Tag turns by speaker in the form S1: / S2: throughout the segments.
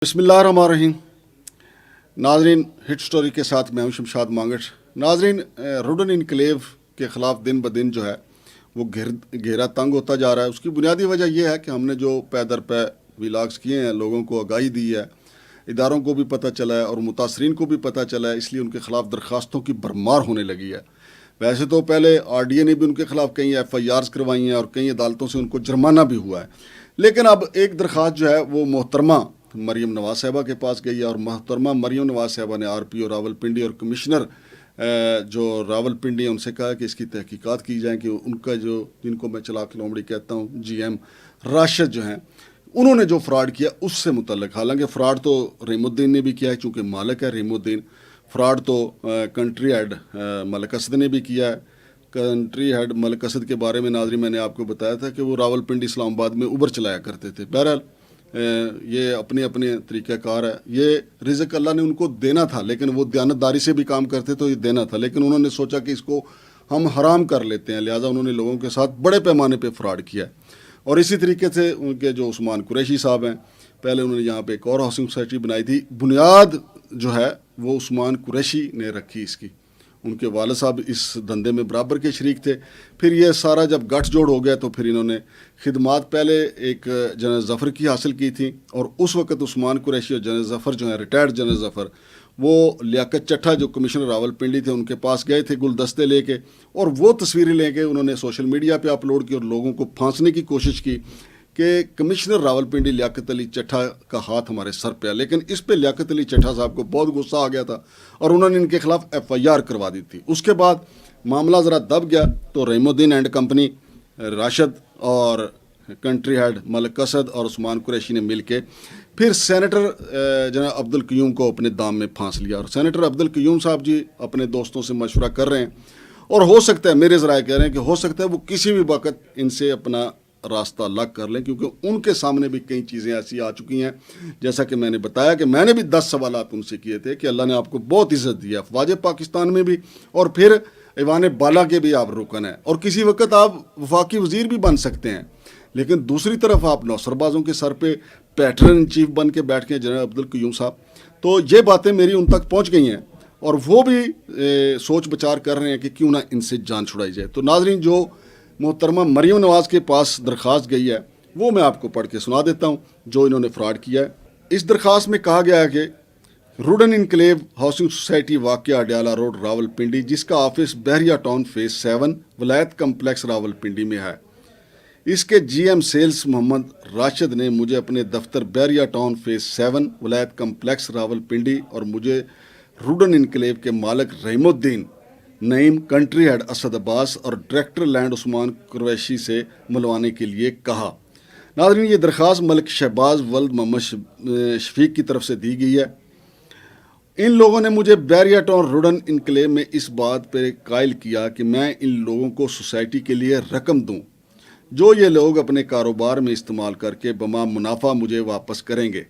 S1: बिस्मिल्लाहिर्रहमानिर्रहीम। नाजरीन, hit story के साथ मैं हूं शमशाद मांगट। नाजरीन, रुडन इनकलेव के ख़िलाफ़ दिन ब दिन जो है वो घेरा तंग होता जा रहा है। उसकी बुनियादी वजह यह है कि हमने जो पै दर पै व्लॉग्स किए हैं, लोगों को आगाही दी है, इदारों को भी पता चला है और मुतासरीन को भी पता चला है, इसलिए उनके ख़िलाफ़ दरख्वास्तों की भरमार होने लगी है। वैसे तो पहले RDA ने भी उनके ख़िलाफ़ कई FIRs करवाई हैं और कई अदालतों से उनको जुर्माना भी हुआ है, लेकिन अब एक दरख्वास्त जो है वो मोहतरमा मरीम नवाज़ साहिबा के पास गई है और मोहतरमा मरीम नवाज़ साहिबा ने RPO रावलपिंडी और कमिश्नर जो रावलपिंडी है उनसे कहा कि इसकी तहकीकात की जाए कि उनका जो, जिनको मैं चलाक लोमड़ी कहता हूँ, GM राशिद जो हैं, उन्होंने जो फ्रॉड किया उससे मुतल्लिक। हालांकि फ़्रॉड तो रहीमुद्दीन ने भी किया है, चूँकि मालिक है रहीमुद्दीन। फ़्रॉड तो कंट्री हेड मलिक असद ने भी किया है। कंट्री हेड मलिक असद के बारे में नाज़रीन मैंने आपको बताया था कि वो रावलपिंडी इस्लामाबाद में उबर चलाया करते थे। बहरहाल ये अपने अपने तरीक़ाकार है। ये रिज़्क़ अल्लाह ने उनको देना था, लेकिन वो दयानतदारी से भी काम करते तो ये देना था, लेकिन उन्होंने सोचा कि इसको हम हराम कर लेते हैं, लिहाजा उन्होंने लोगों के साथ बड़े पैमाने पे फ्रॉड किया। और इसी तरीके से उनके जो उस्मान कुरैशी साहब हैं, पहले उन्होंने यहाँ पे एक और हाउसिंग सोसाइटी बनाई थी। बुनियाद जो है वो उस्मान कुरैशी ने रखी इसकी, उनके वालिद साहब इस धंधे में बराबर के शरीक थे। फिर ये सारा जब गठजोड़ हो गया तो फिर इन्होंने खिदमात पहले एक जनरल ज़फ़र की हासिल की थी, और उस वक़्त उस्मान कुरैशी और जनरल ज़फ़र जो है, रिटायर्ड जनरल ज़फ़र, वो लियाकत चट्ठा जो कमिश्नर रावलपिंडी थे उनके पास गए थे गुलदस्ते लेके, और वो तस्वीरें लेके उन्होंने सोशल मीडिया पे अपलोड की और लोगों को फांसने की कोशिश की कि कमिश्नर रावलपिंडी लियाकत अली चट्ठा का हाथ हमारे सर पे है। लेकिन इस पे लियाकत अली चट्ठा साहब को बहुत गुस्सा आ गया था और उन्होंने इनके खिलाफ FIR करवा दी थी। उसके बाद मामला ज़रा दब गया तो रहीमुद्दीन एंड कंपनी, राशिद और कंट्री हेड मलिक असद और उस्मान कुरैशी ने मिल के फिर सेनेटर जनाब अब्दुल क़य्यूम को अपने दाम में फांस लिया। और सेनेटर अब्दुल क़य्यूम साहब जी अपने दोस्तों से मशवरा कर रहे हैं, और हो सकता है, मेरे ज़राए कह रहे हैं कि हो सकता है वो किसी भी वक्त इनसे अपना रास्ता अलग कर लें, क्योंकि उनके सामने भी कई चीज़ें ऐसी आ चुकी हैं। जैसा कि मैंने बताया कि मैंने भी 10 सवालात उनसे किए थे कि अल्लाह ने आपको बहुत इज़्ज़त दी है, अफवाज पाकिस्तान में भी, और फिर ईवान बाला के भी आप रुकन हैं, और किसी वक्त आप वफाकी वज़ीर भी बन सकते हैं। लेकिन दूसरी तरफ आप नौसरबाजों के सर पे पैटर्न इन चीफ बन के बैठ के जनरल अब्दुल क़य्यूम साहब, तो ये बातें मेरी उन तक पहुँच गई हैं और वो भी सोच विचार कर रहे हैं कि क्यों ना इनसे जान छुड़ाई जाए। तो नाजरीन, जो मोहतरमा मरीम नवाज़ के पास दरख्वास्त गई है वो मैं आपको पढ़ के सुना देता हूँ जो इन्होंने फ्रॉड किया है। इस दरख्वास्त में कहा गया है कि रुडन इनकलेव हाउसिंग सोसाइटी वाक़या अडयाला रोड रावलपिंडी, जिसका ऑफिस बहरिया town phase 7 Wilayat complex Rawalpindi में है, इसके GM सेल्स मोहम्मद राशिद ने मुझे अपने दफ्तर बहरिया town phase 7 Wilayat complex Rawalpindi और मुझे रुडन इनकलेव के मालिक रहीमुद्दीन, नईम, कंट्री हेड असद अब्बास और डायरेक्टर लैंड उस्मान कुरैशी से मिलवाने के लिए कहा। नाज़रीन, ये दरख्वास्त मलिक शहबाज वल्द मोहम्मद शफीक की तरफ से दी गई है। इन लोगों ने मुझे बहरिया टाउन रुडन इनकलेव में इस बात पर कायल किया कि मैं इन लोगों को सोसाइटी के लिए रकम दूं, जो ये लोग अपने कारोबार में इस्तेमाल करके बमा मुनाफा मुझे वापस करेंगे,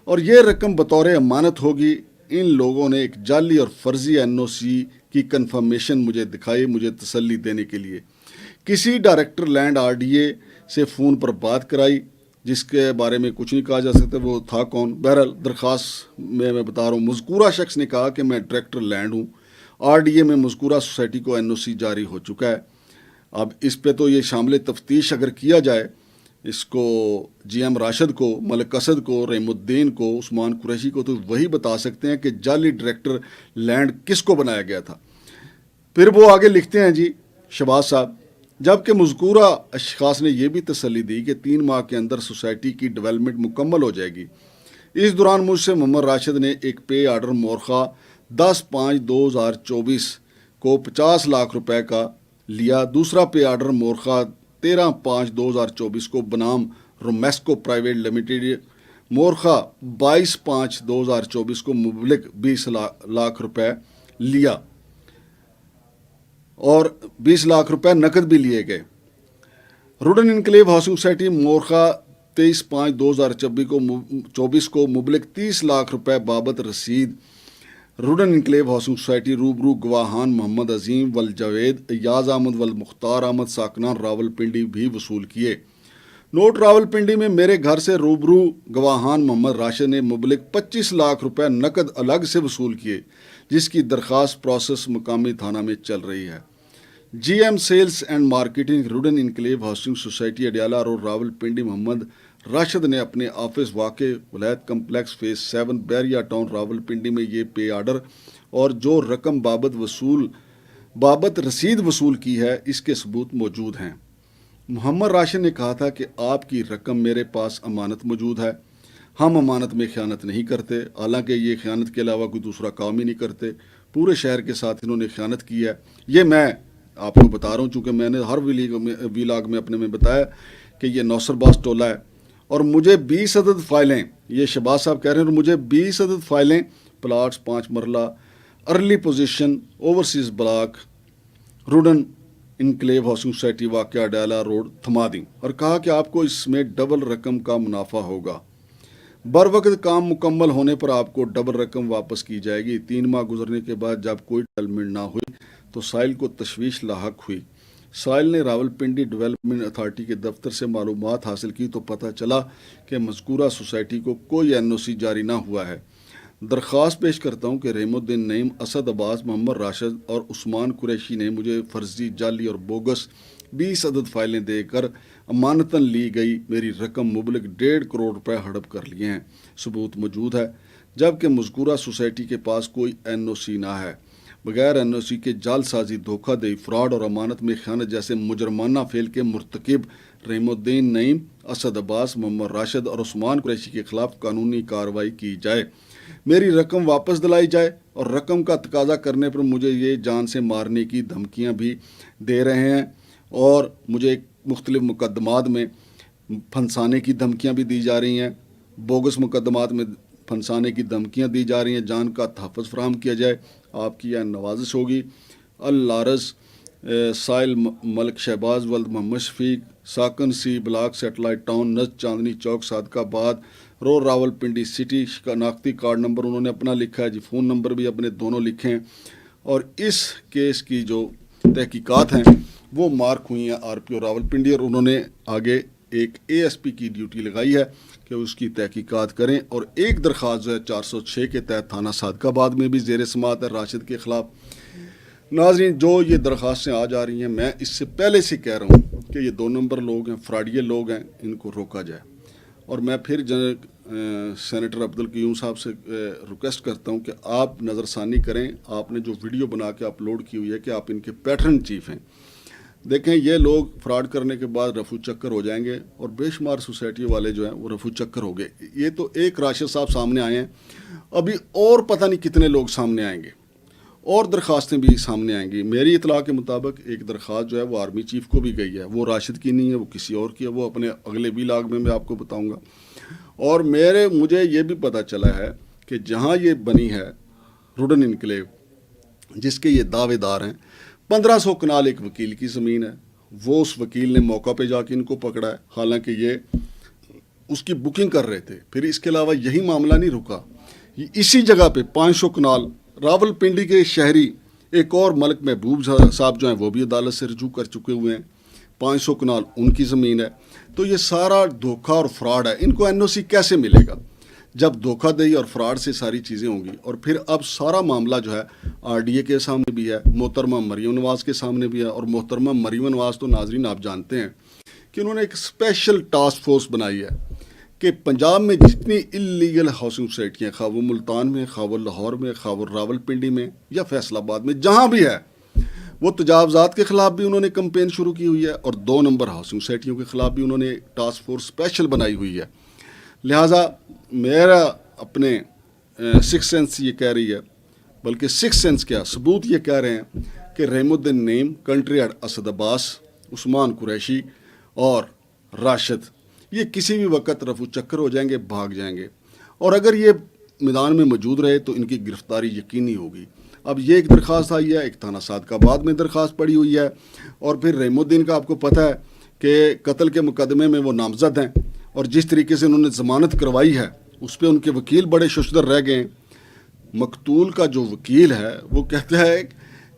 S1: और ये रकम बतौर अमानत होगी। इन लोगों ने एक जाली और फर्जी NOC की कंफर्मेशन मुझे दिखाई, मुझे तसल्ली देने के लिए किसी डायरेक्टर लैंड RDA से फ़ोन पर बात कराई, जिसके बारे में कुछ नहीं कहा जा सकता वो था कौन। बहरहाल दरख्वास्त में मैं बता रहा हूँ, मज़कूरा शख्स ने कहा कि मैं डायरेक्टर लैंड हूँ, RDA में मज़कूरा सोसाइटी को NOC जारी हो चुका है। अब इस पे तो ये शामिल तफ्तीश अगर किया जाए, इसको GM राशिद को, मलिक असद को, रहीमुद्दीन को, उस्मान कुरैशी को, तो वही बता सकते हैं कि जाली डायरेक्टर लैंड किसको बनाया गया था। फिर वो आगे लिखते हैं जी शहबाज साहब, जबकि मज़कूरा अशखास ने यह भी तसल्ली दी कि 3 माह के अंदर सोसाइटी की डेवलपमेंट मुकम्मल हो जाएगी। इस दौरान मुझसे मोहम्मद राशिद ने एक पे आर्डर मोरखा 10/5/2024 को 50 लाख रुपए का लिया। दूसरा पे आर्डर मोरखा 13/5/2024 को बनाम रोमेस्को प्राइवेट लिमिटेड मोरखा 22/5/2024 को मुबलिक 20 लाख रुपए लिया, और 20 लाख रुपए नकद भी लिए गए। रुडन इनकलेव हाउसिंग सोसाइटी मोरखा 23/5/2024 को मुबलिक 30 लाख रुपए बाबत रसीद रुडन इनकलेव हाउसिंग सोसाइटी रूबरू गवाहान मोहम्मद अजीम वल जावेद, अयाज अहमद वल मुख्तार अहमद साकनान रावलपिंडी भी वसूल किए। नोट रावलपिंडी में मेरे घर से रूबरू गवाहान मोहम्मद राशिद ने मुबलिक 25 लाख रुपए नकद अलग से वसूल किए, जिसकी दरख्वास्त प्रोसेस मुकामी थाना में चल रही है। GM sales and marketing Rudn enclave housing society Adiala road Rawalpindi Mohammad Rashid ने अपने ऑफिस वाक़े Wilayat complex phase 7 Bahria town Rawalpindi में ये पे आर्डर और जो रकम बाबत रसीद वसूल की है, इसके सबूत मौजूद हैं। मोहम्मद राशिद ने कहा था कि आपकी रकम मेरे पास अमानत मौजूद है, हम अमानत में ख़यानत नहीं करते। हालांकि ये ख़यानत के अलावा कोई दूसरा काम ही नहीं करते। पूरे शहर के साथ इन्होंने ख़यानत की है। ये मैं आपको बता रहा हूँ, चूँकि मैंने हर वीलाग में अपने में बताया कि ये नौसरबाज टोला है और मुझे 20 अदद फ़ाइलें, ये शहबाज साहब कह रहे हैं, और मुझे 20 अदद फ़ाइलें plots 5 marla early position overseas block Rudn enclave housing society वाक़या अडियाला रोड थमा दी और कहा कि आपको इसमें डबल रकम का मुनाफा होगा। बर वक्त काम मुकम्मल होने पर आपको डबल रकम वापस की जाएगी। 3 माह गुजरने के बाद जब कोई डेवलपमेंट ना हुई तो साहिल को तशवीश लाहक हुई। साहिल ने रावलपिंडी डेवलपमेंट अथॉरिटी के दफ्तर से मालूमात हासिल की तो पता चला कि मज़कूरा सोसाइटी को कोई NOC जारी ना हुआ है। दरख्वास्त पेश करता हूँ कि रहीमुद्दीन नईम, असद अब्बास, मोहम्मद राशिद और उस्मान कुरैशी ने मुझे फर्जी, जाली और बोगस 20 अदद फाइलें देकर अमानतन ली गई मेरी रकम मुबलिक 1.5 करोड़ रुपए हड़प कर लिए हैं। सबूत मौजूद है, जबकि मज़कूरा सोसाइटी के पास कोई NOC ना है। बगैर NOC के जालसाजी, धोखाधड़ी, फ्रॉड और अमानत में ख़यानत जैसे मुजरमाना फेल के मुर्तकिब रहीमुद्दीन नईम, असद अब्बास, मोहम्मद राशिद और उस्मान कुरैशी के खिलाफ कानूनी कार्रवाई की जाए, मेरी रकम वापस दिलाई जाए और रकम का तकाजा करने पर मुझे ये जान से मारने की धमकियां भी दे रहे हैं और मुझे मुख्तलिफ मुकदमात में फंसाने की धमकियां भी दी जा रही हैं। बोगस मुकदमात में फंसाने की धमकियां दी जा रही हैं। जान का तहफ़्फ़ुज़ फराहम किया जाए, आपकी यह नवाजिश होगी। अल-लारस, साहिल मलिक, शहबाज वल्द, मोहम्मद शफीक, साकन सी ब्लॉक, सेटेलाइट टाउन, नज़, चांदनी चौक, सादकाबाद रोड, रावलपिंडी सिटी। शनाख्ती कार्ड नंबर उन्होंने अपना लिखा है जी, फ़ोन नंबर भी अपने दोनों लिखे हैं। और इस केस की जो तहकीकात हैं वो मार्क हुई हैं RPO रावलपिंडी और उन्होंने आगे एक ASP की ड्यूटी लगाई है कि उसकी तहकीकात करें। और एक दरख्वास्त जो है 406 के तहत थाना सादकाबाद में भी ज़ेर समाअत है राशिद के ख़िलाफ़। नाज़रीन, जो ये दरख्वास्तें आ जा रही हैं, मैं इससे पहले से कह रहा हूँ कि ये 2 नंबर लोग हैं, फ्रॉडिये लोग हैं, इनको रोका जाए। और मैं फिर सेनेटर अब्दुल क़य्यूम साहब से रिक्वेस्ट करता हूं कि आप नज़रसानी करें। आपने जो वीडियो बना के अपलोड की हुई है कि आप इनके पैटर्न चीफ हैं। देखें, ये लोग फ्रॉड करने के बाद रफू चक्कर हो जाएंगे और बेशुमार सोसाइटी वाले जो हैं वो रफू चक्कर हो गए। ये तो एक राशिद साहब सामने आए हैं, अभी और पता नहीं कितने लोग सामने आएंगे और दरख्वास्तें भी सामने आएंगी। मेरी इतला के मुताबिक एक दरख्वास्त जो है वो आर्मी चीफ को भी गई है, वो राशिद की नहीं है, वो किसी और की है, वो अपने अगले वीलाग में मैं आपको बताऊंगा। और मुझे ये भी पता चला है कि जहाँ ये बनी है रुडन इनकलेव, जिसके ये दावेदार हैं, 1500 कनाल एक वकील की ज़मीन है। वो उस वकील ने मौका पे जाके इनको पकड़ा है, हालांकि ये उसकी बुकिंग कर रहे थे। फिर इसके अलावा यही मामला नहीं रुका, इसी जगह पे 500 कनाल रावलपिंडी के शहरी एक और मलिक महबूब साहब जो हैं वो भी अदालत से रजू कर चुके हुए हैं। 500 कनाल उनकी ज़मीन है। तो ये सारा धोखा और फ्रॉड है। इनको NOC कैसे मिलेगा जब धोखाधड़ी और फ्रॉड से सारी चीज़ें होंगी। और फिर अब सारा मामला जो है RDA के सामने भी है, मोहतरमा मरियम नवाज़ के सामने भी है। और मोहतरमा मरियम नवाज़ तो नाजरीन आप जानते हैं कि उन्होंने एक स्पेशल टास्क फोर्स बनाई है कि पंजाब में जितनी इलीगल हाउसिंग सोसाइटियाँ, खा वो मुल्तान में, खा वो लाहौर में, खा वो रावलपिंडी में या फैसलाबाद में, जहाँ भी है, वो तजावज़ात के ख़िलाफ़ भी उन्होंने कैंपेन शुरू की हुई है और 2 नंबर हाउसिंग सोसाइटियों के ख़िलाफ़ भी उन्होंने टास्क फोर्स स्पेशल बनाई हुई है। लिहाजा मेरा अपने सिक्स सेंस ये कह रही है, बल्कि सिक्स सेंस क्या सबूत ये कह रहे हैं कि रहीमुद्दीन नईम, कंट्री हेड असद अब्बास, उस्मान कुरैशी और राशिद ये किसी भी वक्त रफू चक्कर हो जाएंगे, भाग जाएंगे। और अगर ये मैदान में मौजूद रहे तो इनकी गिरफ्तारी यकीनी होगी। अब ये एक दरख्वास्त आई है, एक थाना सादकाबाद में दरख्वास्त पड़ी हुई है। और फिर रहीमुद्दीन का आपको पता है कि कत्ल के मुकदमे में वो नामजद हैं और जिस तरीके से उन्होंने ज़मानत करवाई है उस पर उनके वकील बड़े शुशदर रह गए। मकतूल का जो वकील है वो कहता है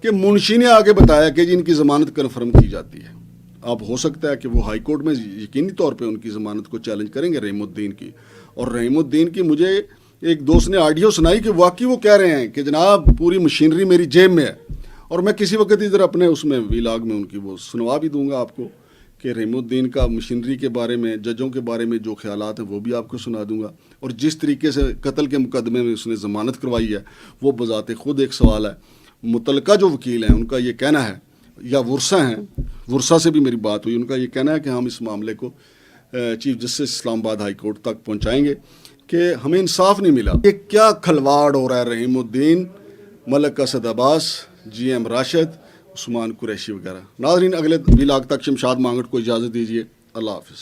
S1: कि मुंशी ने आके बताया कि जी इनकी ज़मानत कन्फर्म की जाती है। اب ہو سکتا ہے کہ وہ ہائی کورٹ میں یقینی طور پہ ان کی ضمانت کو چیلنج کریں گے رحیم الدین کی. اور رحیم الدین کی مجھے ایک دوست نے آڈیو سنائی کہ واقعی وہ کہہ رہے ہیں کہ جناب پوری مشینری میری جیب میں ہے. اور میں کسی وقت ادھر اپنے اس میں ویلاگ میں ان کی وہ سنوا بھی دوں گا آپ کو کہ رحیم الدین کا مشینری کے بارے میں, ججوں کے بارے میں جو خیالات ہیں وہ بھی آپ کو سنا دوں گا. اور جس طریقے سے قتل کے مقدمے میں اس نے ضمانت کروائی ہے وہ بذات خود ایک سوال ہے. متعلقہ جو وکیل ہیں ان کا یہ کہنا ہے, یا ورثہ ہیں, ورثہ سے بھی میری بات ہوئی, ان کا یہ کہنا ہے کہ ہم اس معاملے کو چیف جسٹس اسلام آباد ہائی کورٹ تک پہنچائیں گے کہ ہمیں انصاف نہیں ملا. یہ کیا کھلواڑ ہو رہا ہے رحیم الدین, ملک اسد عباس, جی ایم راشد, عثمان قریشی وغیرہ. ناظرین اگلے ویلاگ تک شمشاد مانگٹ کو اجازت دیجیے. اللہ حافظ.